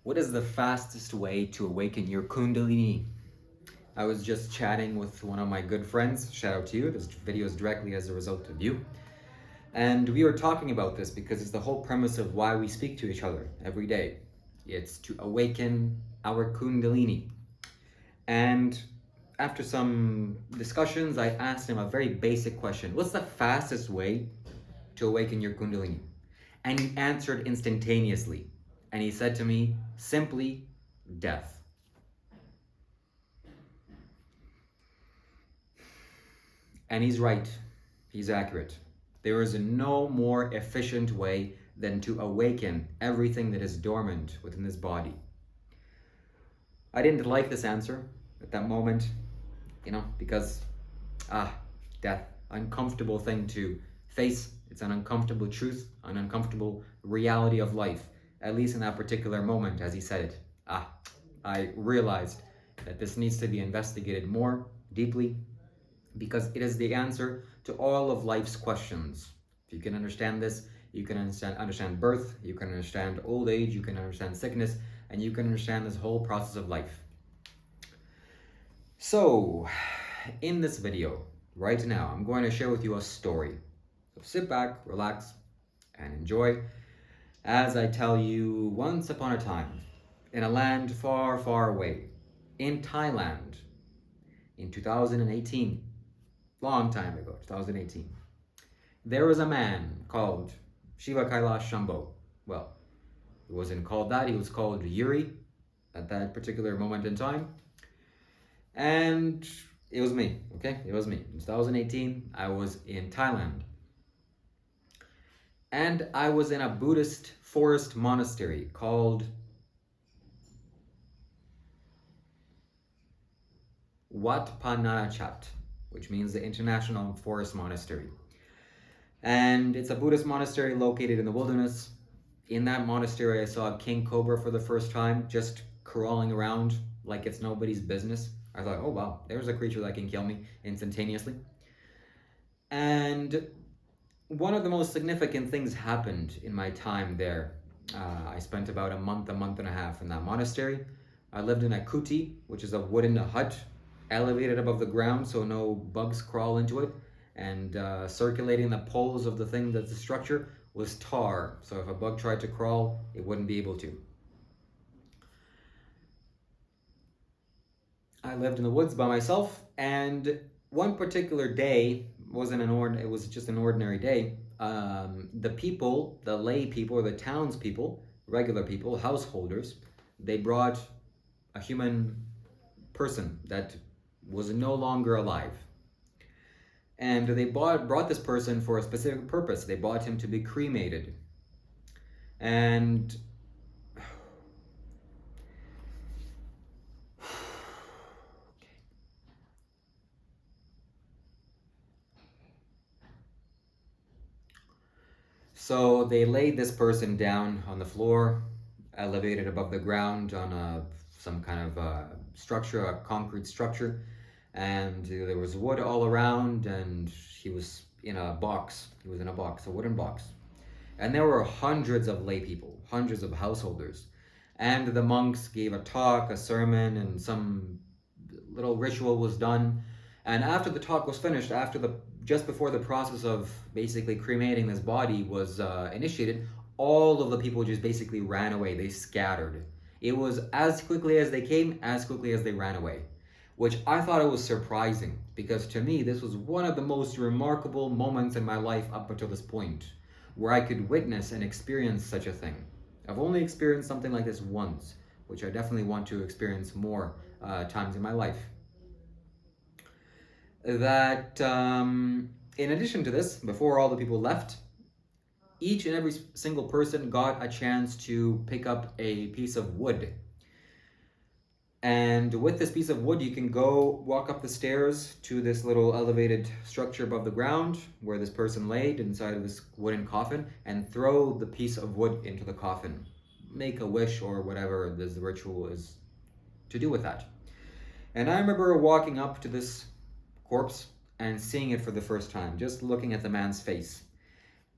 What is the fastest way to awaken your Kundalini? I was just chatting with one of my good friends. Shout out to you. This video is directly as a result of you. And we were talking about this because it's the whole premise of why we speak to each other every day. It's to awaken our Kundalini. And after some discussions, I asked him a very basic question. What's the fastest way to awaken your Kundalini? And he answered instantaneously. And he said to me, simply, death. And he's right. He's accurate. There is no more efficient way than to awaken everything that is dormant within this body. I didn't like this answer at that moment, because, death, uncomfortable thing to face. It's an uncomfortable truth, an uncomfortable reality of life, at least in that particular moment as he said it. I realized that this needs to be investigated more deeply because it is the answer to all of life's questions. If you can understand this, you can understand birth, you can understand old age, you can understand sickness, and you can understand this whole process of life. So, in this video, right now, I'm going to share with you a story. So sit back, relax, and enjoy as I tell you once upon a time, in a land far, far away, in Thailand, in 2018, long time ago, 2018, there was a man called Shiva Kailash Shambho. Well, he wasn't called that, he was called Yuri at that particular moment in time. And it was me, okay? It was me. In 2018, I was in Thailand. And I was in a Buddhist forest monastery called Wat Pananachat, which means the International Forest Monastery. And it's a Buddhist monastery located in the wilderness. In that monastery, I saw a king cobra for the first time, just crawling around like it's nobody's business. I thought, oh wow, there's a creature that can kill me instantaneously. And one of the most significant things happened in my time there. I spent about a month and a half in that monastery. I lived in a kuti, which is a wooden hut, elevated above the ground so no bugs crawl into it. And circulating the poles of the thing that's the structure was tar. So if a bug tried to crawl, it wouldn't be able to. I lived in the woods by myself, and one particular day it was just an ordinary day. The people, the lay people, or the townspeople, regular people, householders, they brought a human person that was no longer alive. And they brought this person for a specific purpose. They brought him to be cremated. And so they laid this person down on the floor, elevated above the ground on some kind of structure, a concrete structure. And there was wood all around, and he was in a box. He was in a box, a wooden box. And there were hundreds of lay people, hundreds of householders. And the monks gave a talk, a sermon, and some little ritual was done. And after the talk was finished, just before the process of basically cremating this body was initiated, all of the people just basically ran away. They scattered. It was as quickly as they came, as quickly as they ran away, which I thought it was surprising, because to me, this was one of the most remarkable moments in my life up until this point, where I could witness and experience such a thing. I've only experienced something like this once, which I definitely want to experience more times in my life. That in addition to this, before all the people left, each and every single person got a chance to pick up a piece of wood. And with this piece of wood, you can go walk up the stairs to this little elevated structure above the ground where this person laid inside of this wooden coffin, and throw the piece of wood into the coffin. Make a wish or whatever the ritual is to do with that. And I remember walking up to this corpse and seeing it for the first time, just looking at the man's face.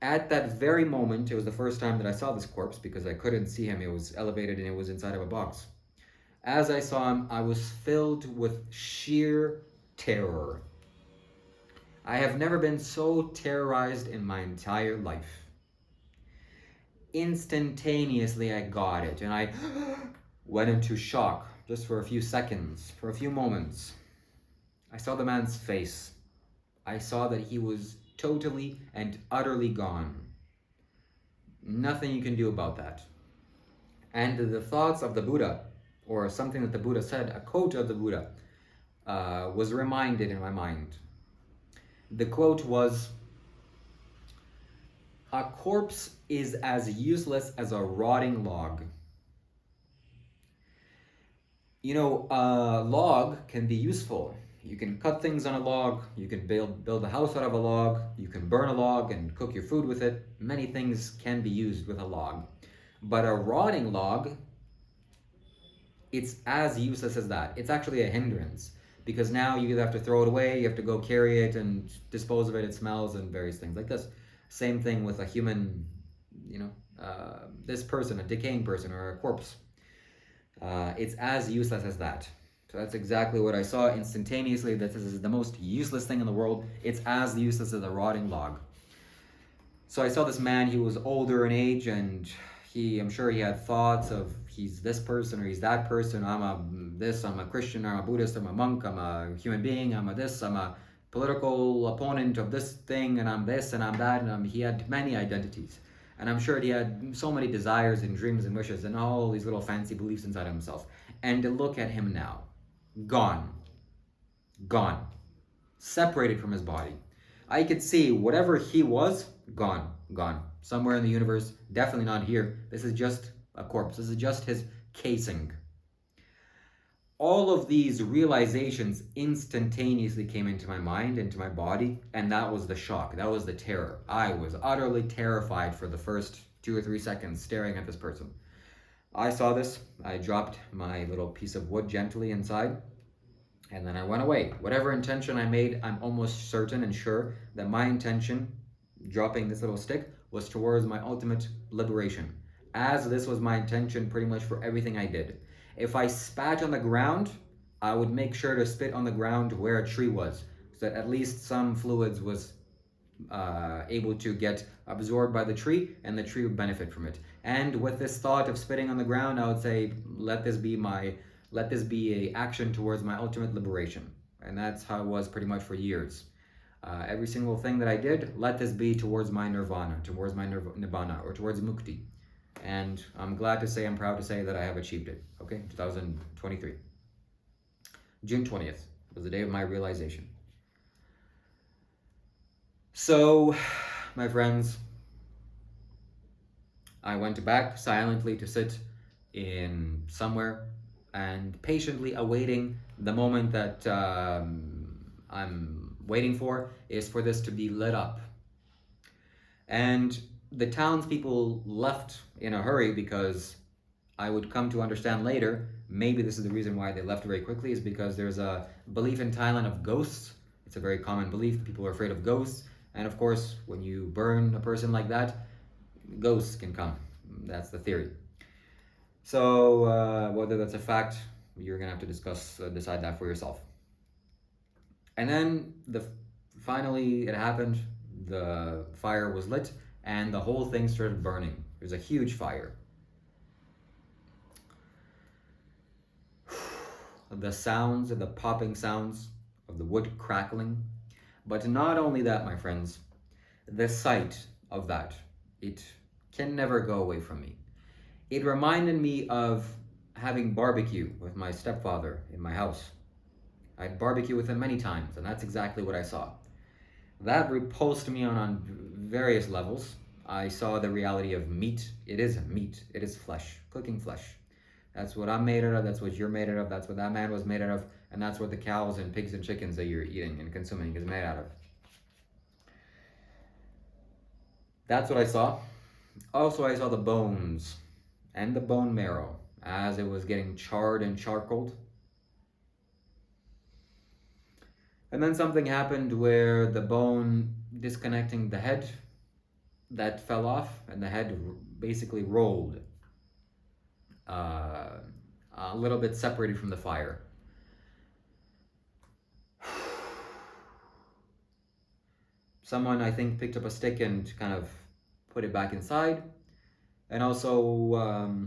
At that very moment, it was the first time that I saw this corpse because I couldn't see him. It was elevated and it was inside of a box. As I saw him, I was filled with sheer terror. I have never been so terrorized in my entire life. Instantaneously, I got it and I went into shock just for a few seconds, for a few moments. I saw the man's face. I saw that he was totally and utterly gone. Nothing you can do about that. And the thoughts of the Buddha, or something that the Buddha said, a quote of the Buddha, was reminded in my mind. The quote was, "A corpse is as useless as a rotting log." You know, a log can be useful. You can cut things on a log, you can build a house out of a log, you can burn a log and cook your food with it. Many things can be used with a log. But a rotting log, it's as useless as that. It's actually a hindrance because now you either have to throw it away, you have to go carry it and dispose of it, it smells and various things like this. Same thing with a human, this person, a decaying person or a corpse. It's as useless as that. So that's exactly what I saw instantaneously, that this is the most useless thing in the world. It's as useless as a rotting log. So I saw this man, he was older in age, and I'm sure he had thoughts of he's this person or he's that person. I'm a Christian, I'm a Buddhist, I'm a monk, I'm a human being, I'm a political opponent of this thing, and I'm this and I'm that, and he had many identities. And I'm sure he had so many desires and dreams and wishes and all these little fancy beliefs inside of himself. And to look at him now, gone, separated from his body. I could see whatever he was, gone. Somewhere in the universe, definitely not here. This is just a corpse. This is just his casing. All of these realizations instantaneously came into my mind, into my body, and that was the shock. That was the terror. I was utterly terrified for the first 2 or 3 seconds staring at this person. I saw this. I dropped my little piece of wood gently inside, and then I went away. Whatever intention I made, I'm almost certain and sure that my intention, dropping this little stick, was towards my ultimate liberation. As this was my intention pretty much for everything I did. If I spat on the ground, I would make sure to spit on the ground where a tree was, so that at least some fluids was able to get absorbed by the tree, and the tree would benefit from it. And with this thought of spitting on the ground, I would say, let this be a action towards my ultimate liberation. And that's how it was pretty much for years. Every single thing that I did, let this be towards my nirvana, towards my nibbana, or towards mukti. And I'm proud to say that I have achieved it. Okay, 2023. June 20th was the day of my realization. So, my friends, I went back silently to sit in somewhere and patiently awaiting the moment that I'm waiting for is for this to be lit up. And the townspeople left in a hurry because I would come to understand later, maybe this is the reason why they left very quickly, is because there's a belief in Thailand of ghosts. It's a very common belief. People are afraid of ghosts. And of course, when you burn a person like that, ghosts can come. That's the theory. So whether that's a fact, you're gonna have to decide that for yourself. And then finally it happened. The fire was lit, and the whole thing started burning. There's a huge fire. The sounds, the popping sounds of the wood crackling. But not only that, my friends, the sight of that, it can never go away from me. It reminded me of having barbecue with my stepfather in my house. I'd barbecue with him many times, and that's exactly what I saw. That repulsed me on various levels. I saw the reality of meat. It is meat. It is flesh, cooking flesh. That's what I'm made out of. That's what you're made out of. That's what that man was made out of. And that's what the cows and pigs and chickens that you're eating and consuming is made out of. That's what I saw. Also, I saw the bones and the bone marrow as it was getting charred and charcoaled. And then something happened where the bone disconnecting the head that fell off, and the head basically rolled uh, a little bit separated from the fire. Someone, I think, picked up a stick and kind of put it back inside. And also,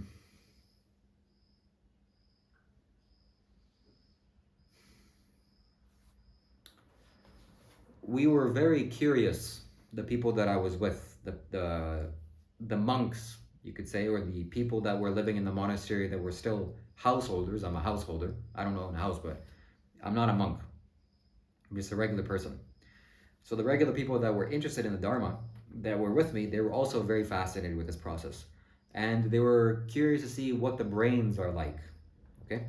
we were very curious, the people that I was with, the monks, you could say, or the people that were living in the monastery that were still householders. I'm a householder. I don't own a house, but I'm not a monk. I'm just a regular person. So the regular people that were interested in the Dharma, that were with me, they were also very fascinated with this process. And they were curious to see what the brains are like, okay?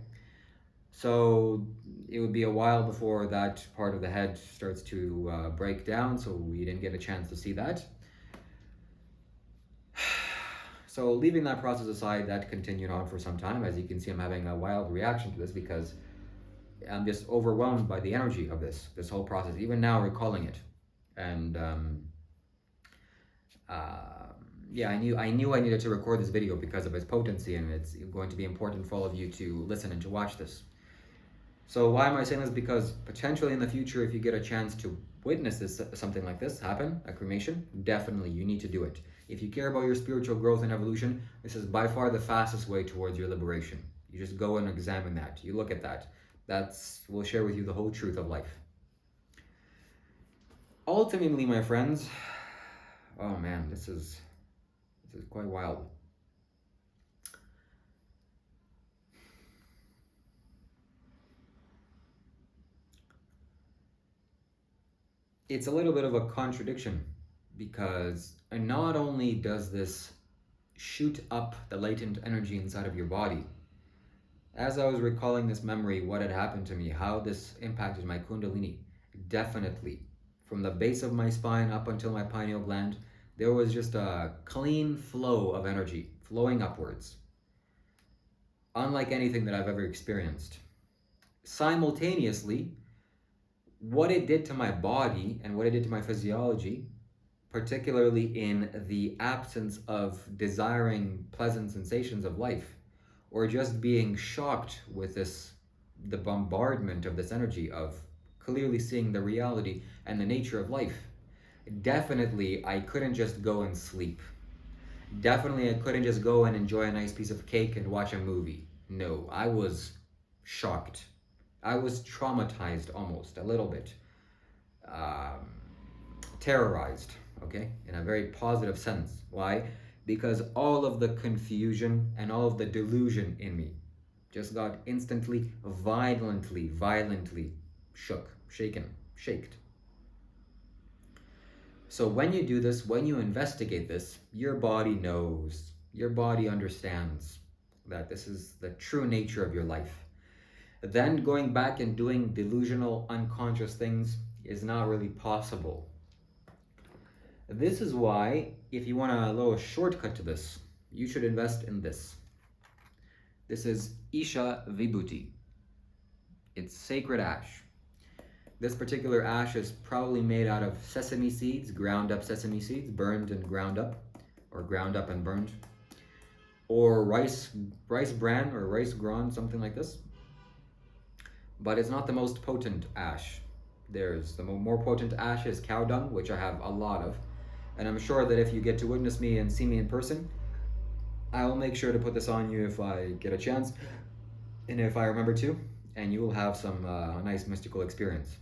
So it would be a while before that part of the head starts to break down, so we didn't get a chance to see that. So leaving that process aside, that continued on for some time. As you can see, I'm having a wild reaction to this because I'm just overwhelmed by the energy of this whole process, even now recalling it. And yeah, I knew I needed to record this video because of its potency, and it's going to be important for all of you to listen and to watch this. So why am I saying this? Because potentially in the future, if you get a chance to witness this, something like this happen, a cremation, definitely you need to do it. If you care about your spiritual growth and evolution, this is by far the fastest way towards your liberation. You just go and examine that. You look at that. We'll share with you the whole truth of life. Ultimately, my friends, oh man, this is quite wild. It's a little bit of a contradiction because not only does this shoot up the latent energy inside of your body, as I was recalling this memory, what had happened to me, how this impacted my Kundalini, definitely from the base of my spine up until my pineal gland, there was just a clean flow of energy flowing upwards, unlike anything that I've ever experienced. Simultaneously, what it did to my body and what it did to my physiology, particularly in the absence of desiring pleasant sensations of life, or just being shocked with the bombardment of this energy of clearly seeing the reality and the nature of life. Definitely, I couldn't just go and sleep. Definitely, I couldn't just go and enjoy a nice piece of cake and watch a movie. No, I was shocked. I was traumatized almost, a little bit. Um, Terrorized, okay? In a very positive sense. Why? Because all of the confusion and all of the delusion in me just got instantly, violently shaken. So when you do this, when you investigate this, your body knows, your body understands that this is the true nature of your life. Then going back and doing delusional, unconscious things is not really possible. This is why, if you want a little shortcut to this, you should invest in this. This is Isha Vibhuti. It's sacred ash. This particular ash is probably made out of sesame seeds, ground up sesame seeds, burned and ground up, or ground up and burned, or rice bran or rice gran, something like this. But it's not the most potent ash. There's the more potent ash is cow dung, which I have a lot of. And I'm sure that if you get to witness me and see me in person, I will make sure to put this on you if I get a chance, and if I remember to, and you will have some nice mystical experience.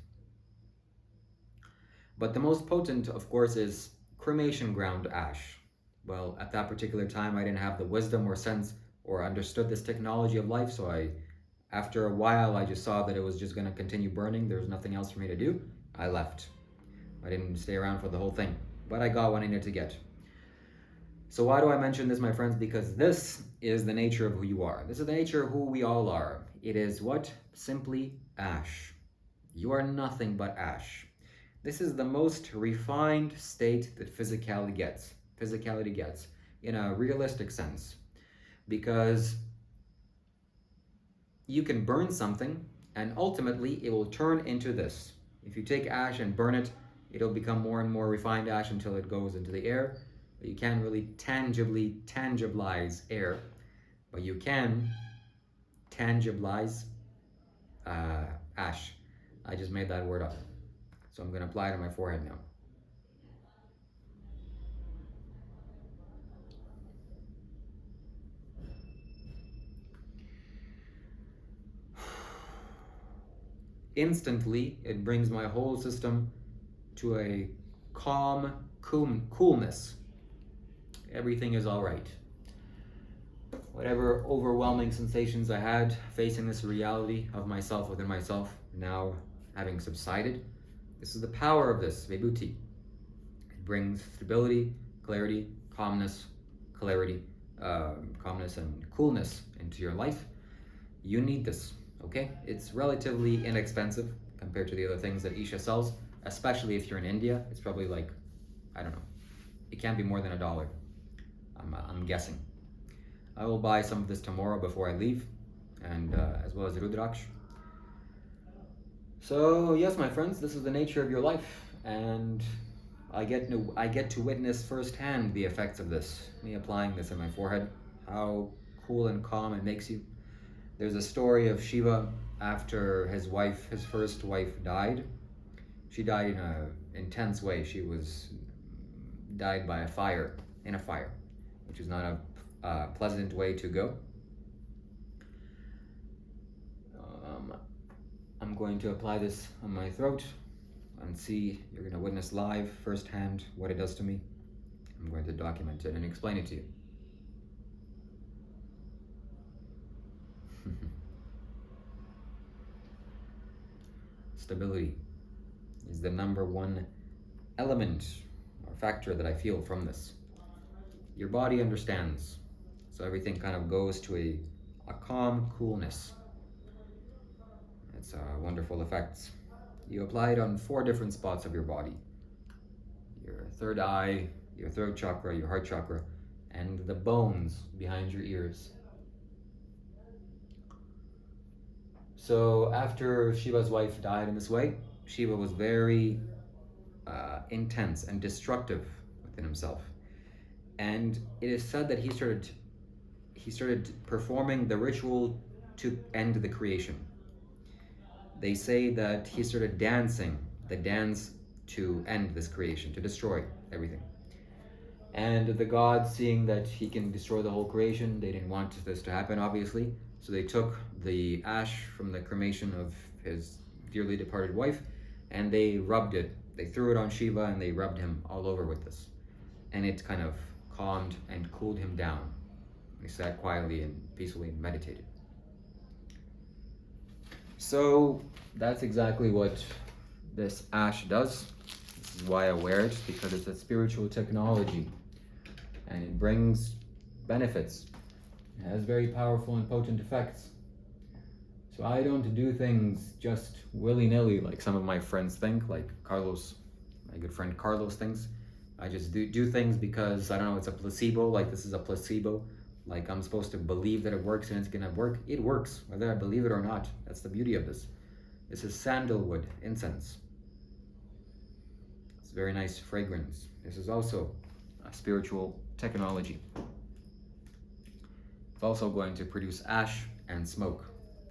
But the most potent, of course, is cremation ground ash. Well, at that particular time, I didn't have the wisdom or sense or understood this technology of life, so after a while, I just saw that it was just going to continue burning. There was nothing else for me to do. I left. I didn't stay around for the whole thing, but I got what I needed to get. So why do I mention this, my friends? Because this is the nature of who you are. This is the nature of who we all are. It is what? Simply ash. You are nothing but ash. This is the most refined state that physicality gets in a realistic sense. Because you can burn something and ultimately it will turn into this. If you take ash and burn it, it'll become more and more refined ash until it goes into the air. You can't really tangibilize air, but you can tangibilize ash. I just made that word up. So I'm going to apply it on my forehead now. Instantly, it brings my whole system to a calm coolness. Everything is all right. Whatever overwhelming sensations I had facing this reality of myself within myself, now having subsided, this is the power of this vibhuti. It brings stability, clarity, calmness, calmness and coolness into your life. You need this, okay? It's relatively inexpensive compared to the other things that Isha sells, especially if you're in India. It's probably like, I don't know, it can't be more than $1. I'm guessing. I will buy some of this tomorrow before I leave, and as well as Rudraksh. So yes, my friends, this is the nature of your life, and I get to witness firsthand the effects of this. Me applying this on my forehead, how cool and calm it makes you. There's a story of Shiva after his first wife died. She died in an intense way. She died by in a fire, which is not a pleasant way to go. I'm going to apply this on my throat and see, you're going to witness live firsthand what it does to me. I'm going to document it and explain it to you. Stability is the number one element or factor that I feel from this. Your body understands, so everything kind of goes to a calm coolness. It's wonderful effects. You apply it on 4 different spots of your body: your third eye, your throat chakra, your heart chakra, and the bones behind your ears. So after Shiva's wife died in this way, Shiva was very intense and destructive within himself. And it is said that he started performing the ritual to end the creation. They say that he started dancing the dance to end this creation, to destroy everything. And the gods, seeing that he can destroy the whole creation, they didn't want this to happen, obviously. So they took the ash from the cremation of his dearly departed wife, and they rubbed it. They threw it on Shiva, and they rubbed him all over with this. And it kind of calmed and cooled him down. He sat quietly and peacefully and meditated. So that's exactly what this ash does. This is why I wear it, because it's a spiritual technology and it brings benefits. It has very powerful and potent effects. So I don't do things just willy-nilly like some of my friends think, like Carlos, my good friend Carlos thinks. I just do things because, I don't know, it's a placebo, like this is a placebo. Like I'm supposed to believe that it works and it's gonna work. It works, whether I believe it or not. That's the beauty of this. This is sandalwood incense. It's a very nice fragrance. This is also a spiritual technology. It's also going to produce ash and smoke,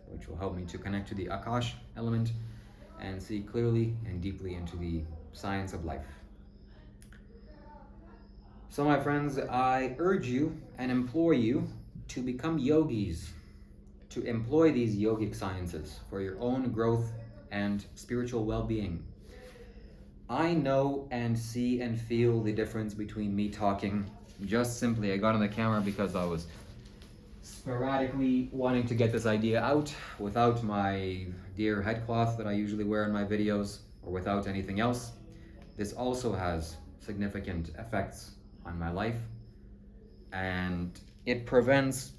which will help me to connect to the Akash element and see clearly and deeply into the science of life. So my friends, I urge you and implore you to become yogis, to employ these yogic sciences for your own growth and spiritual well-being. I know and see and feel the difference between me talking just simply, I got on the camera because I was sporadically wanting to get this idea out without my dear headcloth that I usually wear in my videos, or without anything else. This also has significant effects on my life, and it prevents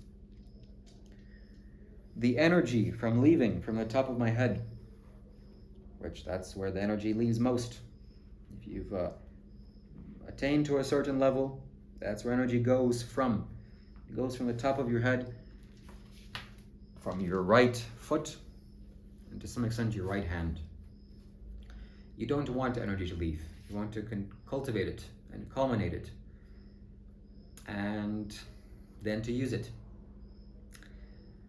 the energy from leaving from the top of my head, which that's where the energy leaves most. If you've attained to a certain level, that's where energy goes from. It goes from the top of your head, from your right foot, and to some extent your right hand. You don't want energy to leave. You want to cultivate it and culminate it. and then to use it.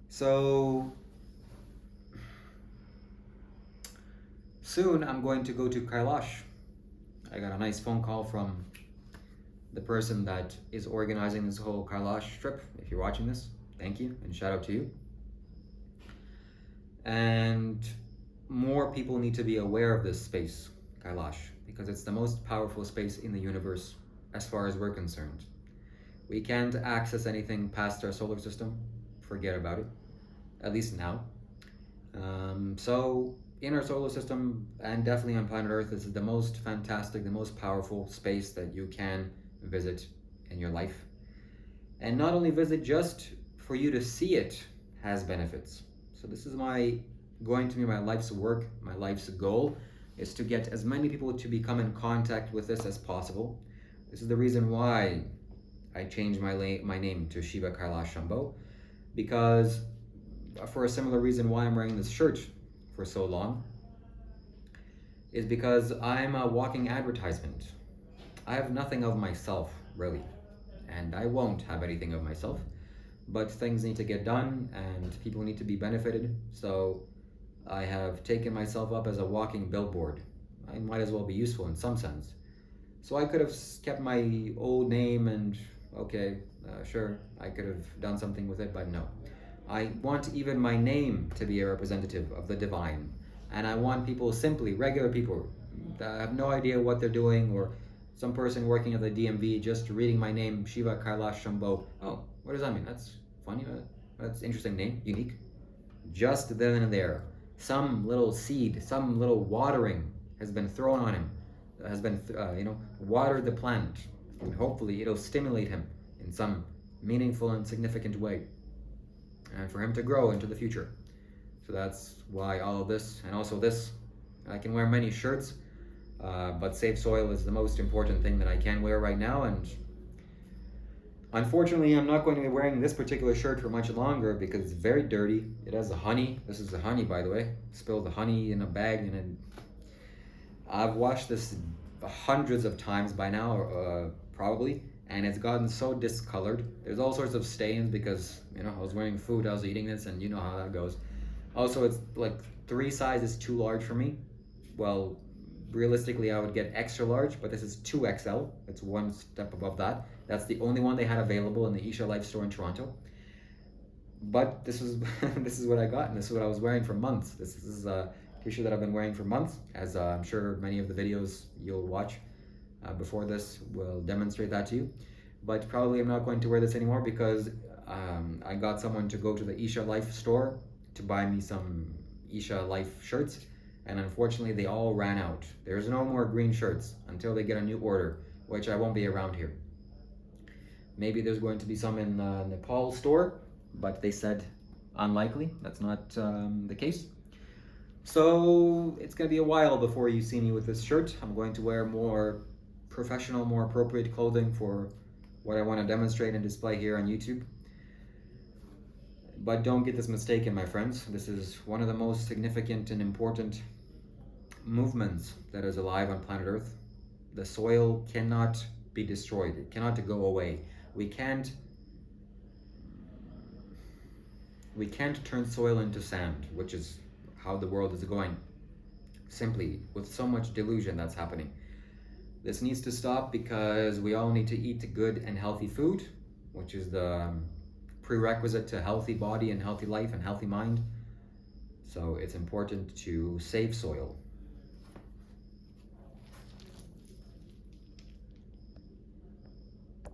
So soon I'm going to go to Kailash. I got a nice phone call from the person that is organizing this whole Kailash trip. If you're watching this, thank you and shout out to you. And more people need to be aware of this space, Kailash, because it's the most powerful space in the universe as far as we're concerned. We can't access anything past our solar system. Forget about it, at least now. So in our solar system, and definitely on planet Earth, this is the most fantastic, the most powerful space that you can visit in your life. And not only visit, just for you to see it has benefits. So this is going to be my life's work, my life's goal, is to get as many people to become in contact with this as possible. This is the reason why I changed my name to Shiva Kailash Shambho, because for a similar reason why I'm wearing this shirt for so long, is because I'm a walking advertisement. I have nothing of myself, really, and I won't have anything of myself, but things need to get done and people need to be benefited, so I have taken myself up as a walking billboard. I might as well be useful in some sense. So I could have kept my old name and, okay, sure, I could have done something with it, but no. I want even my name to be a representative of the divine. And I want people, simply regular people that have no idea what they're doing, or some person working at the DMV just reading my name, Shiva Kailash Shambho. Oh, what does that mean? That's funny. That's interesting name, unique. Just then and there, some little seed, some little watering has been thrown on him, has been, watered the plant, and hopefully it'll stimulate him in some meaningful and significant way, and for him to grow into the future. So that's why all of this, and also this, I can wear many shirts, but Save Soil is the most important thing that I can wear right now, and unfortunately I'm not going to be wearing this particular shirt for much longer because it's very dirty. It has a honey, this is the honey by the way, spilled the honey in a bag, and I've washed this hundreds of times by now, probably, and it's gotten so discolored. There's all sorts of stains because, I was wearing food, I was eating this, and you know how that goes. Also, it's like 3 sizes too large for me. Well, realistically, I would get extra large, but this is 2XL. It's one step above that. That's the only one they had available in the Isha Life store in Toronto. But this is this is what I got, and this is what I was wearing for months. This is a t-shirt that I've been wearing for months, as I'm sure many of the videos you'll watch before this will demonstrate that to you. But probably I'm not going to wear this anymore because I got someone to go to the Isha Life store to buy me some Isha Life shirts, and unfortunately they all ran out. There's no more green shirts until they get a new order, which I won't be around here. Maybe there's going to be some in the Nepal store, but they said unlikely. That's not the case. So it's going to be a while before you see me with this shirt. I'm going to wear more professional, more appropriate clothing for what I want to demonstrate and display here on YouTube. But don't get this mistaken, my friends. This is one of the most significant and important movements that is alive on planet Earth. The soil cannot be destroyed. It cannot go away. We can't turn soil into sand, which is how the world is going, simply with so much delusion that's happening. This needs to stop because we all need to eat good and healthy food, which is the prerequisite to healthy body and healthy life and healthy mind. So it's important to save soil.